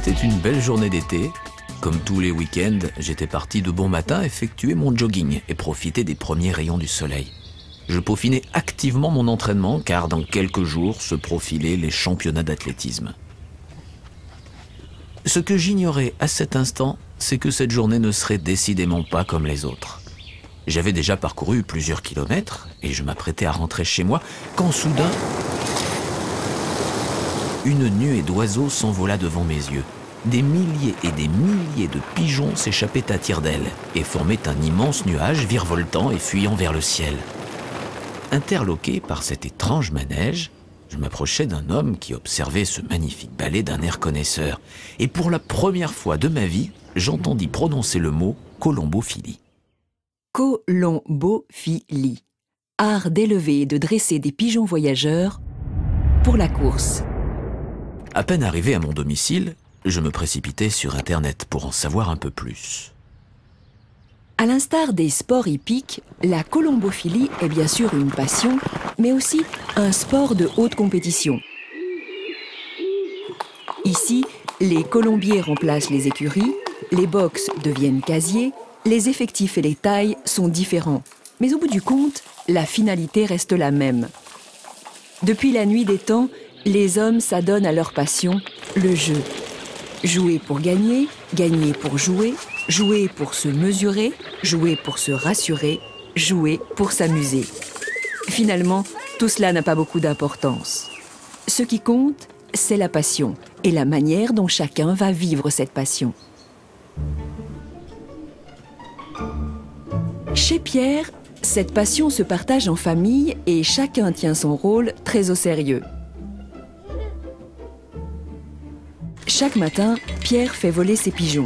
C'était une belle journée d'été. Comme tous les week-ends, j'étais parti de bon matin effectuer mon jogging et profiter des premiers rayons du soleil. Je peaufinais activement mon entraînement car dans quelques jours se profilaient les championnats d'athlétisme. Ce que j'ignorais à cet instant, c'est que cette journée ne serait décidément pas comme les autres. J'avais déjà parcouru plusieurs kilomètres et je m'apprêtais à rentrer chez moi quand soudain, une nuée d'oiseaux s'envola devant mes yeux. Des milliers et des milliers de pigeons s'échappaient à tire-d'aile et formaient un immense nuage virevoltant et fuyant vers le ciel. Interloqué par cet étrange manège, je m'approchais d'un homme qui observait ce magnifique ballet d'un air connaisseur. Et pour la première fois de ma vie, j'entendis prononcer le mot colombophilie. Colombophilie, art d'élever et de dresser des pigeons voyageurs pour la course. À peine arrivé à mon domicile, je me précipitai sur Internet pour en savoir un peu plus. À l'instar des sports hippiques, la colombophilie est bien sûr une passion, mais aussi un sport de haute compétition. Ici, les colombiers remplacent les écuries, les box deviennent casiers, les effectifs et les tailles sont différents. Mais au bout du compte, la finalité reste la même. Depuis la nuit des temps, les hommes s'adonnent à leur passion, le jeu. Jouer pour gagner, gagner pour jouer, jouer pour se mesurer, jouer pour se rassurer, jouer pour s'amuser. Finalement, tout cela n'a pas beaucoup d'importance. Ce qui compte, c'est la passion et la manière dont chacun va vivre cette passion. Chez Pierre, cette passion se partage en famille et chacun tient son rôle très au sérieux. Chaque matin, Pierre fait voler ses pigeons.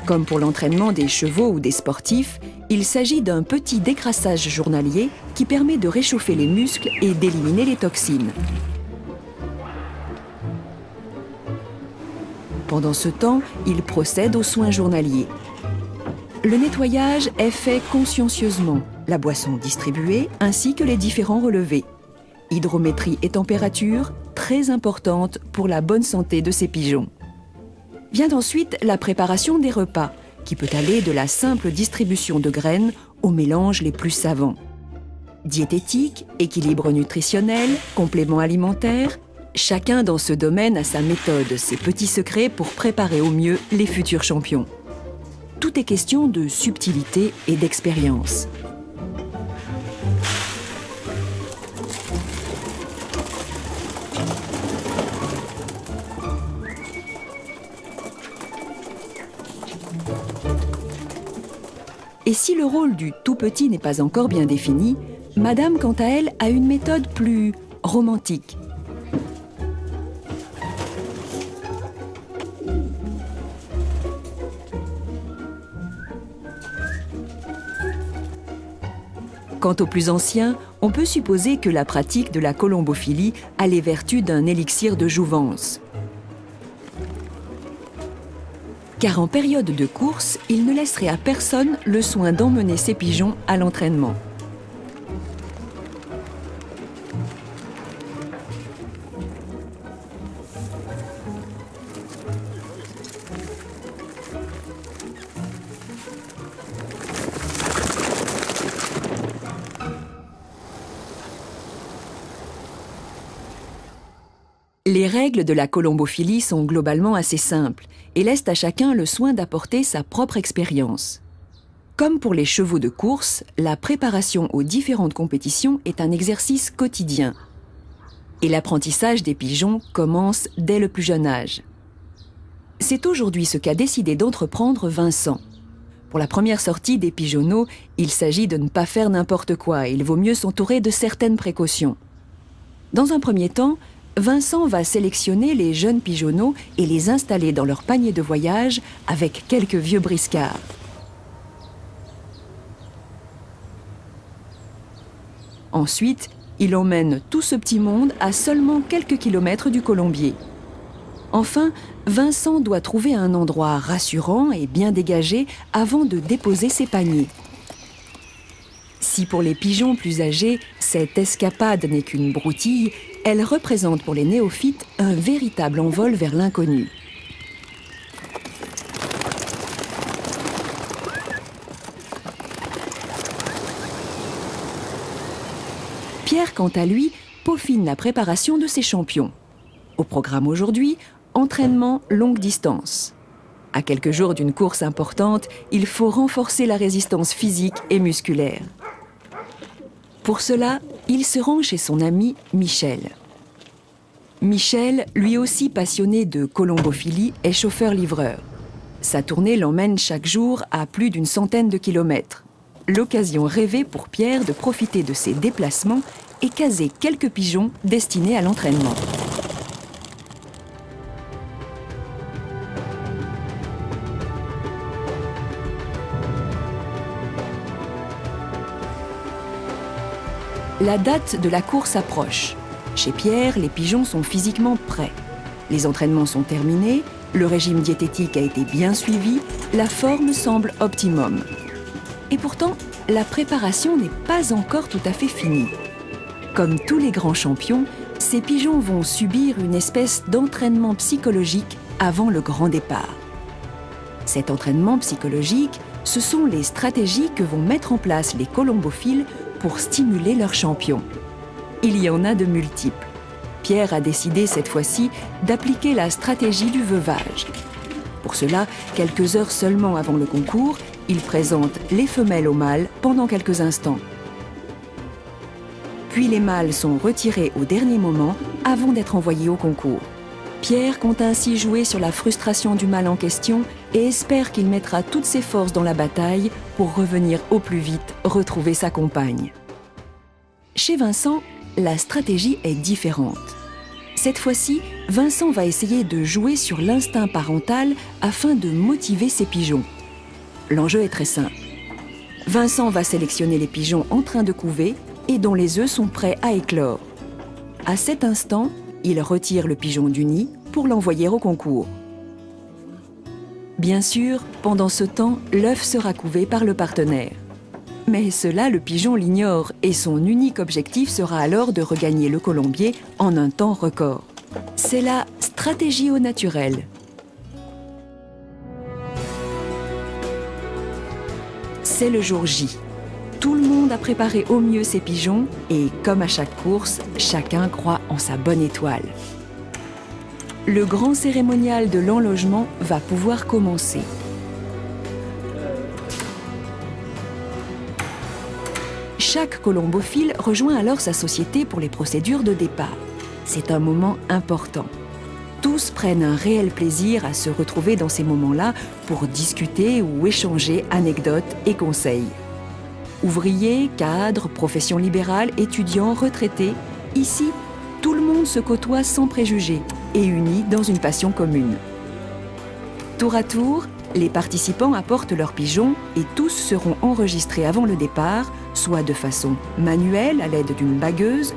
Comme pour l'entraînement des chevaux ou des sportifs, il s'agit d'un petit décrassage journalier qui permet de réchauffer les muscles et d'éliminer les toxines. Pendant ce temps, il procède aux soins journaliers. Le nettoyage est fait consciencieusement, la boisson distribuée ainsi que les différents relevés. Hydrométrie et température, très importante pour la bonne santé de ces pigeons. Vient ensuite la préparation des repas, qui peut aller de la simple distribution de graines aux mélanges les plus savants. Diététique, équilibre nutritionnel, compléments alimentaires, chacun dans ce domaine a sa méthode, ses petits secrets pour préparer au mieux les futurs champions. Tout est question de subtilité et d'expérience. Et si le rôle du tout petit n'est pas encore bien défini, Madame, quant à elle, a une méthode plus romantique. Quant aux plus anciens, on peut supposer que la pratique de la colombophilie a les vertus d'un élixir de jouvence. Car en période de course, il ne laisserait à personne le soin d'emmener ses pigeons à l'entraînement. Les règles de la colombophilie sont globalement assez simples et laissent à chacun le soin d'apporter sa propre expérience. Comme pour les chevaux de course, la préparation aux différentes compétitions est un exercice quotidien. Et l'apprentissage des pigeons commence dès le plus jeune âge. C'est aujourd'hui ce qu'a décidé d'entreprendre Vincent. Pour la première sortie des pigeonneaux, il s'agit de ne pas faire n'importe quoi et il vaut mieux s'entourer de certaines précautions. Dans un premier temps, Vincent va sélectionner les jeunes pigeonneaux et les installer dans leur panier de voyage avec quelques vieux briscards. Ensuite, il emmène tout ce petit monde à seulement quelques kilomètres du colombier. Enfin, Vincent doit trouver un endroit rassurant et bien dégagé avant de déposer ses paniers. Si pour les pigeons plus âgés, cette escapade n'est qu'une broutille, elle représente pour les néophytes un véritable envol vers l'inconnu. Pierre, quant à lui, peaufine la préparation de ses champions. Au programme aujourd'hui, entraînement longue distance. À quelques jours d'une course importante, il faut renforcer la résistance physique et musculaire. Pour cela, il se rend chez son ami Michel. Michel, lui aussi passionné de colombophilie, est chauffeur-livreur. Sa tournée l'emmène chaque jour à plus d'une centaine de kilomètres. L'occasion rêvée pour Pierre de profiter de ses déplacements et caser quelques pigeons destinés à l'entraînement. La date de la course approche. Chez Pierre, les pigeons sont physiquement prêts. Les entraînements sont terminés, le régime diététique a été bien suivi, la forme semble optimum. Et pourtant, la préparation n'est pas encore tout à fait finie. Comme tous les grands champions, ces pigeons vont subir une espèce d'entraînement psychologique avant le grand départ. Cet entraînement psychologique, ce sont les stratégies que vont mettre en place les colombophiles pour stimuler leurs champions. Il y en a de multiples. Pierre a décidé cette fois-ci d'appliquer la stratégie du veuvage. Pour cela, quelques heures seulement avant le concours, il présente les femelles aux mâles pendant quelques instants. Puis les mâles sont retirés au dernier moment avant d'être envoyés au concours. Pierre compte ainsi jouer sur la frustration du mâle en question et espère qu'il mettra toutes ses forces dans la bataille pour revenir au plus vite retrouver sa compagne. Chez Vincent, la stratégie est différente. Cette fois-ci, Vincent va essayer de jouer sur l'instinct parental afin de motiver ses pigeons. L'enjeu est très simple. Vincent va sélectionner les pigeons en train de couver et dont les œufs sont prêts à éclore. À cet instant, il retire le pigeon du nid pour l'envoyer au concours. Bien sûr, pendant ce temps, l'œuf sera couvé par le partenaire. Mais cela, le pigeon l'ignore et son unique objectif sera alors de regagner le colombier en un temps record. C'est la stratégie au naturel. C'est le jour J. Tout le monde a préparé au mieux ses pigeons et, comme à chaque course, chacun croit en sa bonne étoile. Le grand cérémonial de l'enlogement va pouvoir commencer. Chaque colombophile rejoint alors sa société pour les procédures de départ. C'est un moment important. Tous prennent un réel plaisir à se retrouver dans ces moments-là pour discuter ou échanger anecdotes et conseils. Ouvriers, cadres, professions libérales, étudiants, retraités, ici, tout le monde se côtoie sans préjugés et uni dans une passion commune. Tour à tour, les participants apportent leurs pigeons et tous seront enregistrés avant le départ, soit de façon manuelle à l'aide d'une bagueuse,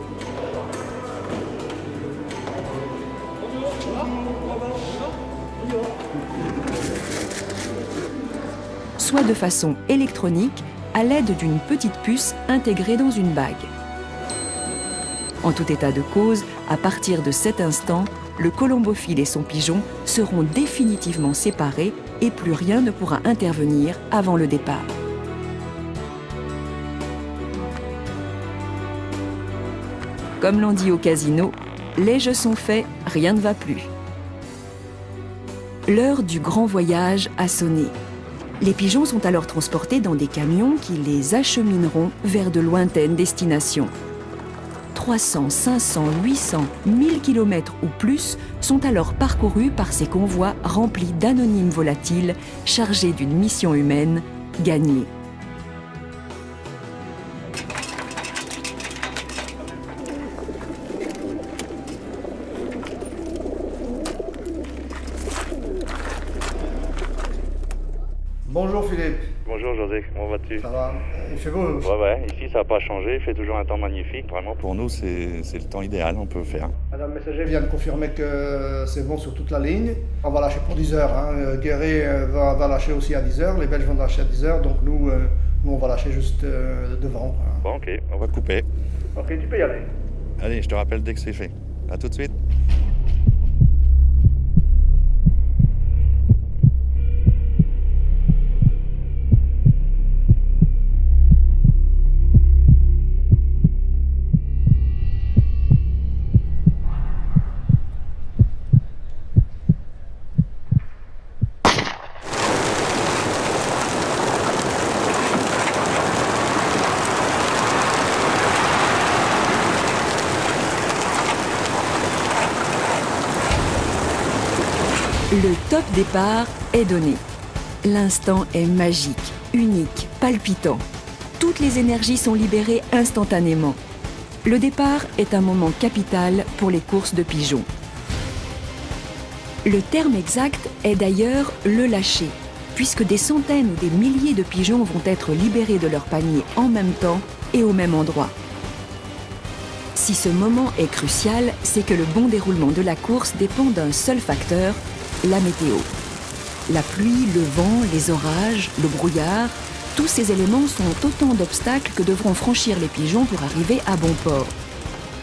soit de façon électronique à l'aide d'une petite puce intégrée dans une bague. En tout état de cause, à partir de cet instant, le colombophile et son pigeon seront définitivement séparés et plus rien ne pourra intervenir avant le départ. Comme l'on dit au casino, les jeux sont faits, rien ne va plus. L'heure du grand voyage a sonné. Les pigeons sont alors transportés dans des camions qui les achemineront vers de lointaines destinations. 300, 500, 800, 1000 km ou plus sont alors parcourus par ces convois remplis d'anonymes volatiles chargés d'une mission humaine, gagner. Bonjour Philippe. Bonjour José, comment vas-tu? Ça va? Il fait beau. Ouais, ici ça n'a pas changé, il fait toujours un temps magnifique. Vraiment pour nous c'est le temps idéal, on peut faire. Madame Messager vient de confirmer que c'est bon sur toute la ligne. On va lâcher pour 10 heures. Hein. Guéret va lâcher aussi à 10 heures, les Belges vont lâcher à 10 heures, donc nous on va lâcher juste devant. Hein. Bon ok, on va couper. Ok, tu peux y aller. Allez, je te rappelle dès que c'est fait. À tout de suite. Le top départ est donné. L'instant est magique, unique, palpitant. Toutes les énergies sont libérées instantanément. Le départ est un moment capital pour les courses de pigeons. Le terme exact est d'ailleurs le lâcher, puisque des centaines ou des milliers de pigeons vont être libérés de leur panier en même temps et au même endroit. Si ce moment est crucial, c'est que le bon déroulement de la course dépend d'un seul facteur, la météo. La pluie, le vent, les orages, le brouillard, tous ces éléments sont autant d'obstacles que devront franchir les pigeons pour arriver à bon port.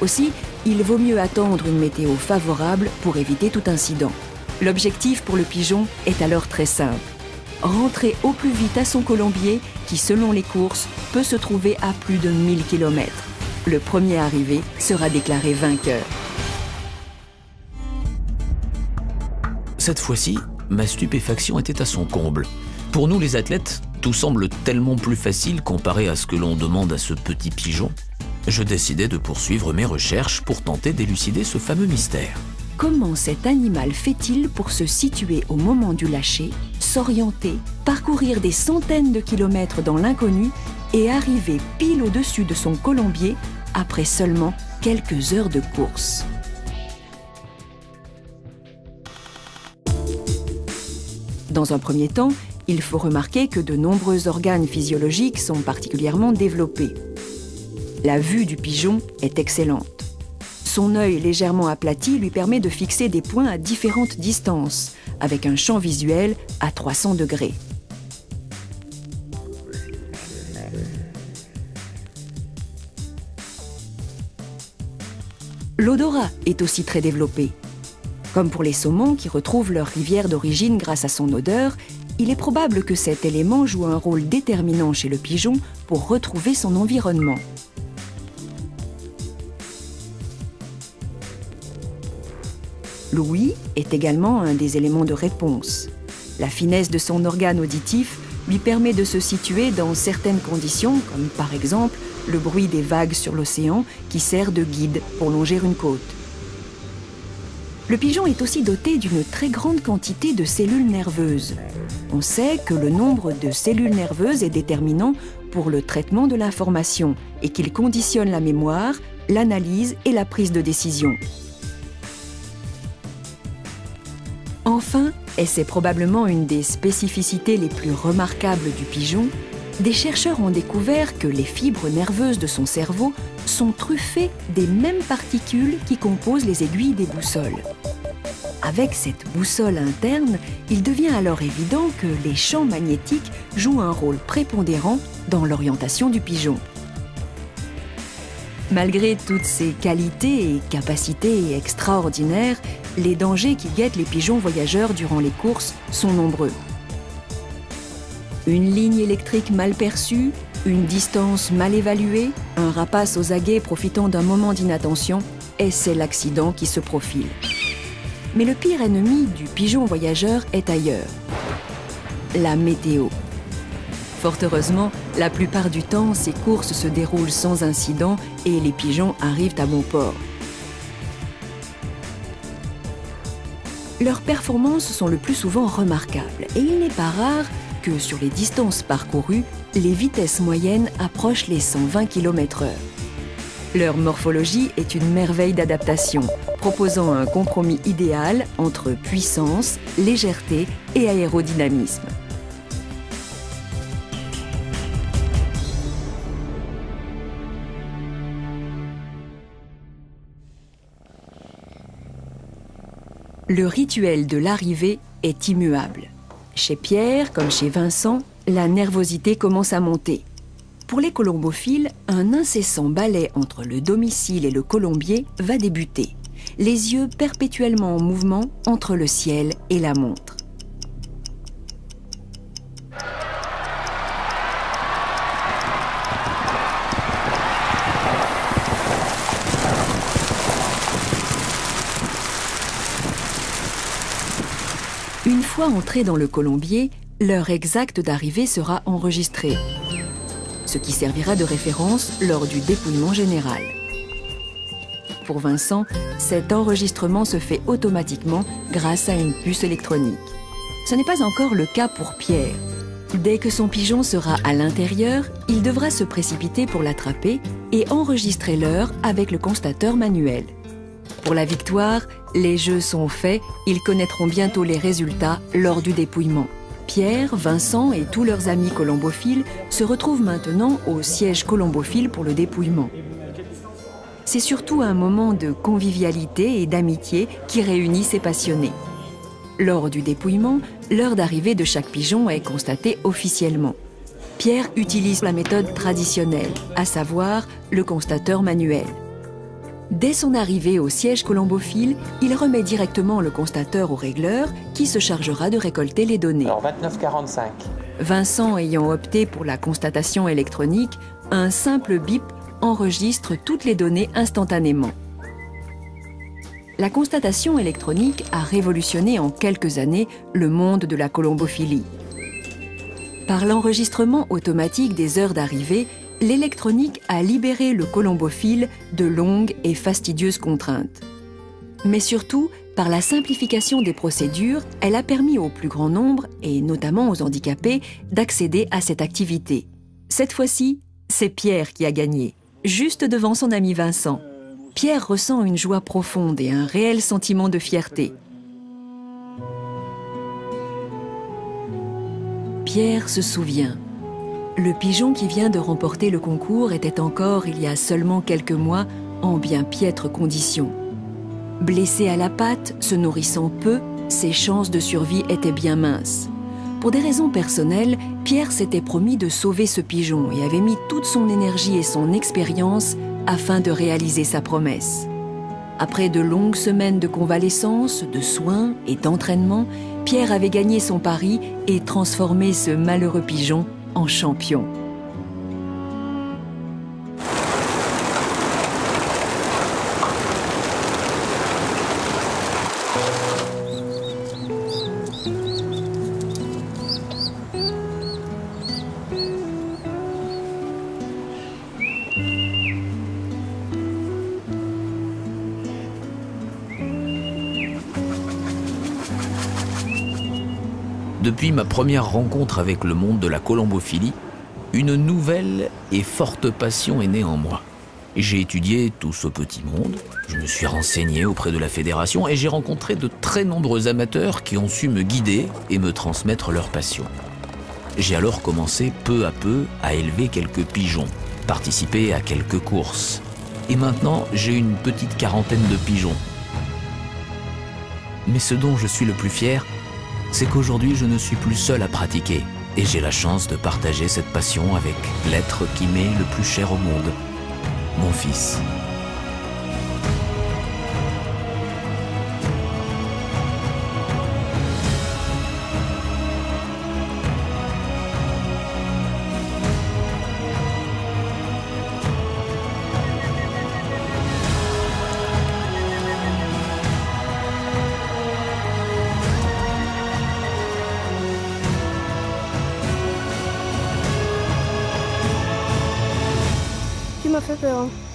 Aussi, il vaut mieux attendre une météo favorable pour éviter tout incident. L'objectif pour le pigeon est alors très simple. Rentrer au plus vite à son colombier qui, selon les courses, peut se trouver à plus de 1000 km. Le premier arrivé sera déclaré vainqueur. Cette fois-ci, ma stupéfaction était à son comble. Pour nous les athlètes, tout semble tellement plus facile comparé à ce que l'on demande à ce petit pigeon. Je décidai de poursuivre mes recherches pour tenter d'élucider ce fameux mystère. Comment cet animal fait-il pour se situer au moment du lâcher, s'orienter, parcourir des centaines de kilomètres dans l'inconnu et arriver pile au-dessus de son colombier après seulement quelques heures de course? Dans un premier temps, il faut remarquer que de nombreux organes physiologiques sont particulièrement développés. La vue du pigeon est excellente. Son œil légèrement aplati lui permet de fixer des points à différentes distances, avec un champ visuel à 300 degrés. L'odorat est aussi très développé. Comme pour les saumons qui retrouvent leur rivière d'origine grâce à son odeur, il est probable que cet élément joue un rôle déterminant chez le pigeon pour retrouver son environnement. L'ouïe est également un des éléments de réponse. La finesse de son organe auditif lui permet de se situer dans certaines conditions, comme par exemple le bruit des vagues sur l'océan qui sert de guide pour longer une côte. Le pigeon est aussi doté d'une très grande quantité de cellules nerveuses. On sait que le nombre de cellules nerveuses est déterminant pour le traitement de l'information et qu'il conditionne la mémoire, l'analyse et la prise de décision. Enfin, et c'est probablement une des spécificités les plus remarquables du pigeon, des chercheurs ont découvert que les fibres nerveuses de son cerveau sont truffées des mêmes particules qui composent les aiguilles des boussoles. Avec cette boussole interne, il devient alors évident que les champs magnétiques jouent un rôle prépondérant dans l'orientation du pigeon. Malgré toutes ces qualités et capacités extraordinaires, les dangers qui guettent les pigeons voyageurs durant les courses sont nombreux. Une ligne électrique mal perçue, une distance mal évaluée, un rapace aux aguets profitant d'un moment d'inattention, et c'est l'accident qui se profile. Mais le pire ennemi du pigeon voyageur est ailleurs. La météo. Fort heureusement, la plupart du temps, ces courses se déroulent sans incident et les pigeons arrivent à bon port. Leurs performances sont le plus souvent remarquables et il n'est pas rare que sur les distances parcourues, les vitesses moyennes approchent les 120 km/h. Leur morphologie est une merveille d'adaptation, proposant un compromis idéal entre puissance, légèreté et aérodynamisme. Le rituel de l'arrivée est immuable. Chez Pierre, comme chez Vincent, la nervosité commence à monter. Pour les colombophiles, un incessant balai entre le domicile et le colombier va débuter, les yeux perpétuellement en mouvement entre le ciel et la montre. Une fois entrés dans le colombier, l'heure exacte d'arrivée sera enregistrée, ce qui servira de référence lors du dépouillement général. pour Vincent, cet enregistrement se fait automatiquement grâce à une puce électronique. Ce n'est pas encore le cas pour Pierre. Dès que son pigeon sera à l'intérieur, il devra se précipiter pour l'attraper et enregistrer l'heure avec le constateur manuel. Pour la victoire, les jeux sont faits, ils connaîtront bientôt les résultats lors du dépouillement. Pierre, Vincent et tous leurs amis colombophiles se retrouvent maintenant au siège colombophile pour le dépouillement. C'est surtout un moment de convivialité et d'amitié qui réunit ces passionnés. Lors du dépouillement, l'heure d'arrivée de chaque pigeon est constatée officiellement. Pierre utilise la méthode traditionnelle, à savoir le constateur manuel. Dès son arrivée au siège colombophile, il remet directement le constateur au régleur qui se chargera de récolter les données. Alors 29,45. Vincent ayant opté pour la constatation électronique, un simple bip enregistre toutes les données instantanément. La constatation électronique a révolutionné en quelques années le monde de la colombophilie. Par l'enregistrement automatique des heures d'arrivée, l'électronique a libéré le colombophile de longues et fastidieuses contraintes. Mais surtout, par la simplification des procédures, elle a permis au plus grand nombre, et notamment aux handicapés, d'accéder à cette activité. Cette fois-ci, c'est Pierre qui a gagné, juste devant son ami Vincent. Pierre ressent une joie profonde et un réel sentiment de fierté. Pierre se souvient. Le pigeon qui vient de remporter le concours était encore, il y a seulement quelques mois, en bien piètre condition. Blessé à la patte, se nourrissant peu, ses chances de survie étaient bien minces. Pour des raisons personnelles, Pierre s'était promis de sauver ce pigeon et avait mis toute son énergie et son expérience afin de réaliser sa promesse. Après de longues semaines de convalescence, de soins et d'entraînement, Pierre avait gagné son pari et transformé ce malheureux pigeon en champion. Depuis ma première rencontre avec le monde de la colombophilie, une nouvelle et forte passion est née en moi. J'ai étudié tout ce petit monde, je me suis renseigné auprès de la fédération et j'ai rencontré de très nombreux amateurs qui ont su me guider et me transmettre leur passion. J'ai alors commencé peu à peu à élever quelques pigeons, participer à quelques courses. Et maintenant, j'ai une petite quarantaine de pigeons. Mais ce dont je suis le plus fier, c'est qu'aujourd'hui je ne suis plus seul à pratiquer et j'ai la chance de partager cette passion avec l'être qui m'est le plus cher au monde, mon fils. Tu m'as fait peur. Hein.